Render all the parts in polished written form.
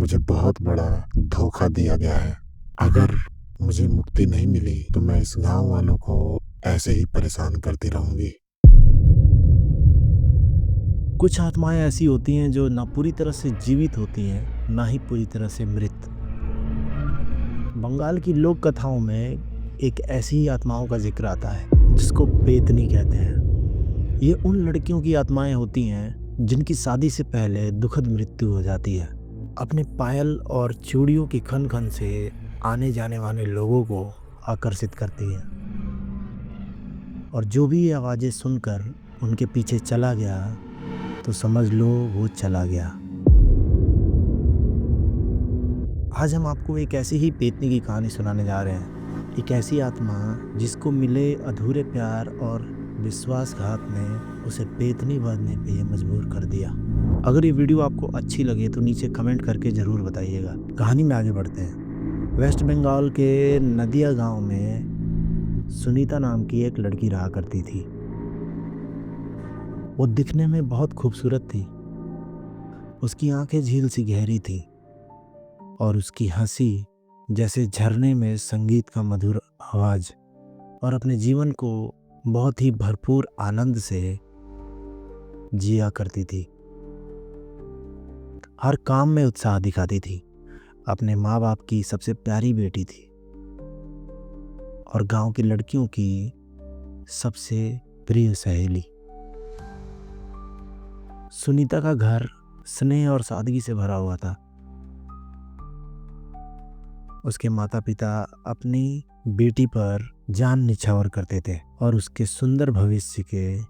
मुझे बहुत बड़ा धोखा दिया गया है। अगर मुझे मुक्ति नहीं मिली तो मैं इस गांव वालों को ऐसे ही परेशान करती रहूंगी। कुछ आत्माएं ऐसी होती हैं जो ना पूरी तरह से जीवित होती हैं, ना ही पूरी तरह से मृत। बंगाल की लोक कथाओं में एक ऐसी ही आत्माओं का जिक्र आता है जिसको पेतनी कहते हैं। ये उन लड़कियों की आत्माएं होती हैं जिनकी शादी से पहले दुखद मृत्यु हो जाती है। अपने पायल और चूड़ियों की खन खन से आने जाने वाले लोगों को आकर्षित करती हैं, और जो भी ये आवाजें सुनकर उनके पीछे चला गया तो समझ लो वो चला गया। आज हम आपको एक ऐसी ही पेतनी की कहानी सुनाने जा रहे हैं। एक ऐसी आत्मा जिसको मिले अधूरे प्यार और विश्वासघात ने उसे पेतनी बनने पे ये मजबूर कर दिया। अगर ये वीडियो आपको अच्छी लगे तो नीचे कमेंट करके ज़रूर बताइएगा। कहानी में आगे बढ़ते हैं। वेस्ट बंगाल के नदिया गांव में सुनीता नाम की एक लड़की रहा करती थी। वो दिखने में बहुत खूबसूरत थी। उसकी आंखें झील सी गहरी थी और उसकी हंसी जैसे झरने में संगीत का मधुर आवाज, और अपने जीवन को बहुत ही भरपूर आनंद से जिया करती थी। हर काम में उत्साह दिखाती थी। अपने माँ बाप की सबसे प्यारी बेटी थी और गांव की लड़कियों की सबसे प्रिय सहेली। सुनीता का घर स्नेह और सादगी से भरा हुआ था। उसके माता पिता अपनी बेटी पर जान निछावर करते थे और उसके सुंदर भविष्य के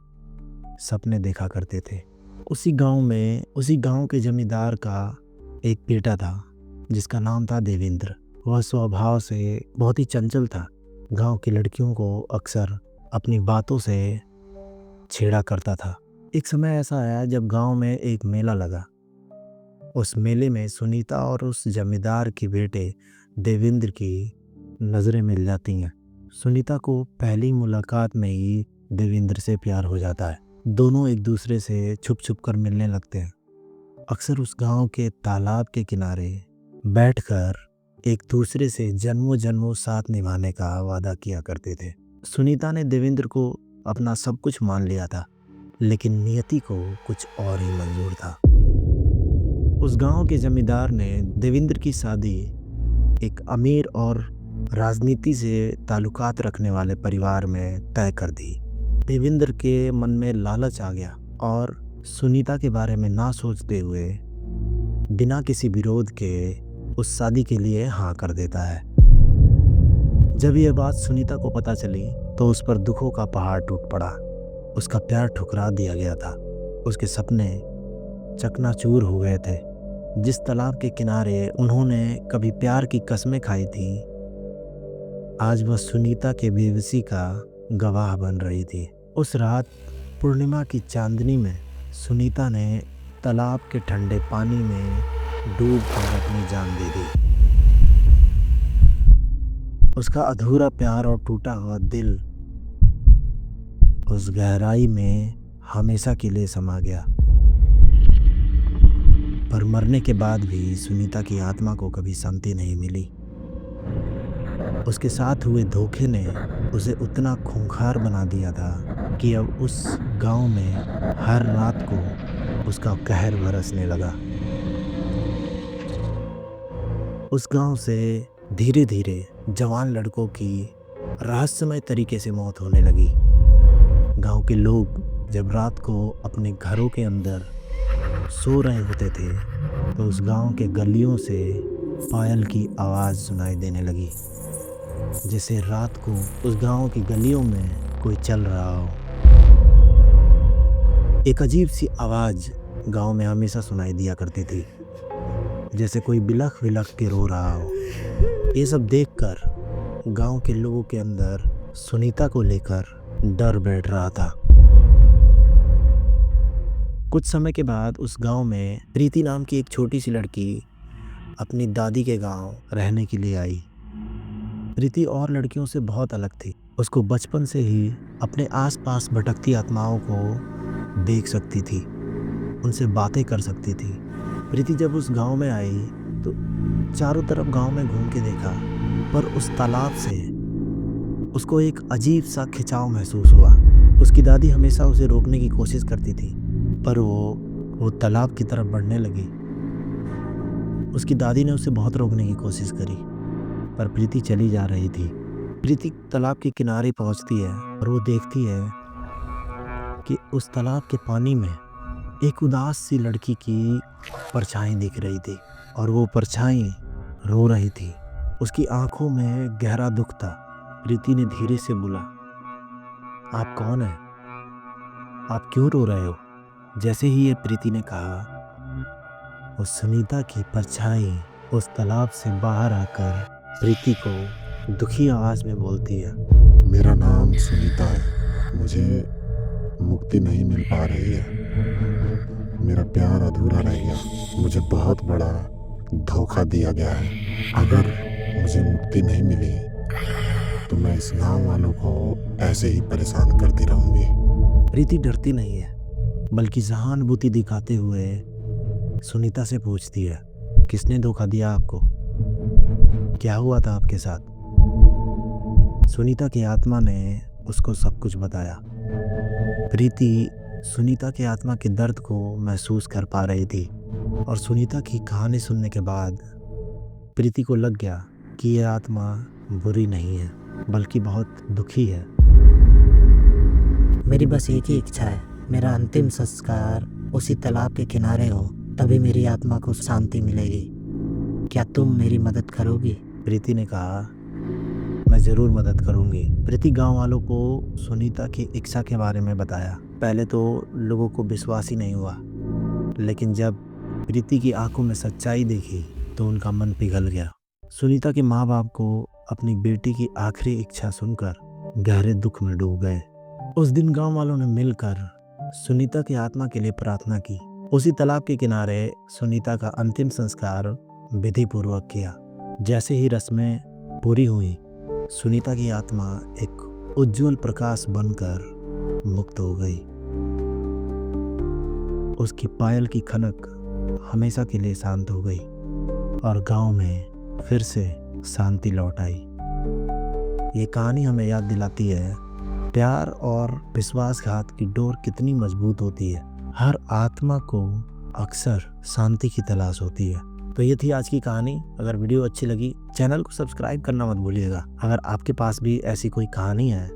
सपने देखा करते थे। उसी गांव के जमींदार का एक बेटा था जिसका नाम था देवेंद्र। वह स्वभाव से बहुत ही चंचल था। गांव की लड़कियों को अक्सर अपनी बातों से छेड़ा करता था। एक समय ऐसा आया जब गांव में एक मेला लगा। उस मेले में सुनीता और उस जमींदार के बेटे देवेंद्र की नज़रें मिल जाती हैं। सुनीता को पहली मुलाकात में ही देवेंद्र से प्यार हो जाता है। दोनों एक दूसरे से छुप छुप कर मिलने लगते हैं। अक्सर उस गांव के तालाब के किनारे बैठकर एक दूसरे से जन्मों जन्मों साथ निभाने का वादा किया करते थे। सुनीता ने देवेंद्र को अपना सब कुछ मान लिया था, लेकिन नियति को कुछ और ही मंजूर था। उस गांव के जमींदार ने देवेंद्र की शादी एक अमीर और राजनीति से ताल्लुकात रखने वाले परिवार में तय कर दी। देवेंद्र के मन में लालच आ गया और सुनीता के बारे में ना सोचते हुए बिना किसी विरोध के उस शादी के लिए हाँ कर देता है। जब यह बात सुनीता को पता चली तो उस पर दुखों का पहाड़ टूट पड़ा। उसका प्यार ठुकरा दिया गया था। उसके सपने चकनाचूर हो गए थे। जिस तालाब के किनारे उन्होंने कभी प्यार की कस्में खाई थी, आज वह सुनीता के बेबसी का गवाह बन रही थी। उस रात पूर्णिमा की चांदनी में सुनीता ने तालाब के ठंडे पानी में डूब कर अपनी जान दे दी। उसका अधूरा प्यार और टूटा हुआ दिल उस गहराई में हमेशा के लिए समा गया। पर मरने के बाद भी सुनीता की आत्मा को कभी शांति नहीं मिली। उसके साथ हुए धोखे ने उसे उतना खूंखार बना दिया था कि अब उस गांव में हर रात को उसका कहर बरसने लगा। उस गांव से धीरे धीरे जवान लड़कों की रहस्यमय तरीके से मौत होने लगी। गांव के लोग जब रात को अपने घरों के अंदर सो रहे होते थे तो उस गांव के गलियों से पायल की आवाज़ सुनाई देने लगी, जैसे रात को उस गांव की गलियों में कोई चल रहा हो। एक अजीब सी आवाज़ गांव में हमेशा सुनाई दिया करती थी, जैसे कोई बिलख बिलख के रो रहा हो। ये सब देखकर गांव के लोगों के अंदर सुनीता को लेकर डर बैठ रहा था। कुछ समय के बाद उस गांव में प्रीति नाम की एक छोटी सी लड़की अपनी दादी के गांव रहने के लिए आई। प्रीति और लड़कियों से बहुत अलग थी। उसको बचपन से ही अपने आसपास भटकती आत्माओं को देख सकती थी, उनसे बातें कर सकती थी। प्रीति जब उस गांव में आई तो चारों तरफ गांव में घूम के देखा, पर उस तालाब से उसको एक अजीब सा खिंचाव महसूस हुआ। उसकी दादी हमेशा उसे रोकने की कोशिश करती थी, पर वो तालाब की तरफ बढ़ने लगी। उसकी दादी ने उसे बहुत रोकने की कोशिश करी, पर प्रीति चली जा रही थी। प्रीति तालाब के किनारे पहुंचती है और वो देखती है कि उस तालाब के पानी में एक उदास सी लड़की की परछाई दिख रही थी और वो परछाई रो रही थी। उसकी आंखों में गहरा दुख था। प्रीति ने धीरे से बोला, आप कौन हैं? आप क्यों रो रहे हो? जैसे ही ये प्रीति ने कहा, उस सुनीता की परछाई उस तालाब से बाहर आकर प्रीति को दुखी आवाज में बोलती है, मेरा नाम सुनीता है। मुझे मुक्ति नहीं मिल पा रही है। मेरा प्यार अधूरा रह गया। मुझे बहुत बड़ा धोखा दिया गया है। अगर मुझे मुक्ति नहीं मिली तो मैं इस गांव वालों को ऐसे ही परेशान करती रहूंगी। प्रीति डरती नहीं है, बल्कि सहानुभूति दिखाते हुए सुनीता से पूछती है, किसने धोखा दिया आपको? क्या हुआ था आपके साथ? सुनीता की आत्मा ने उसको सब कुछ बताया। प्रीति सुनीता की आत्मा के दर्द को महसूस कर पा रही थी और सुनीता की कहानी सुनने के बाद प्रीति को लग गया कि यह आत्मा बुरी नहीं है, बल्कि बहुत दुखी है। मेरी बस एक ही इच्छा है, मेरा अंतिम संस्कार उसी तालाब के किनारे हो, तभी मेरी आत्मा को शांति मिलेगी। क्या तुम मेरी मदद करोगी? प्रीति ने कहा, मैं ज़रूर मदद करूंगी। प्रीति गांव वालों को सुनीता की इच्छा के बारे में बताया। पहले तो लोगों को विश्वास ही नहीं हुआ, लेकिन जब प्रीति की आंखों में सच्चाई देखी तो उनका मन पिघल गया। सुनीता के माँ बाप को अपनी बेटी की आखिरी इच्छा सुनकर गहरे दुख में डूब गए। उस दिन गांव वालों ने मिलकर सुनीता की आत्मा के लिए प्रार्थना की। उसी तालाब के किनारे सुनीता का अंतिम संस्कार विधि पूर्वक किया। जैसे ही रस्में पूरी हुई, सुनीता की आत्मा एक उज्जवल प्रकाश बनकर मुक्त हो गई। उसकी पायल की खनक हमेशा के लिए शांत हो गई और गांव में फिर से शांति लौट आई। ये कहानी हमें याद दिलाती है प्यार और विश्वासघात की डोर कितनी मजबूत होती है। हर आत्मा को अक्सर शांति की तलाश होती है। तो ये थी आज की कहानी। अगर वीडियो अच्छी लगी, चैनल को सब्सक्राइब करना मत भूलिएगा। अगर आपके पास भी ऐसी कोई कहानी है,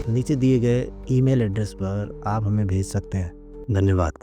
नीचे दिए गए ईमेल एड्रेस पर आप हमें भेज सकते हैं। धन्यवाद।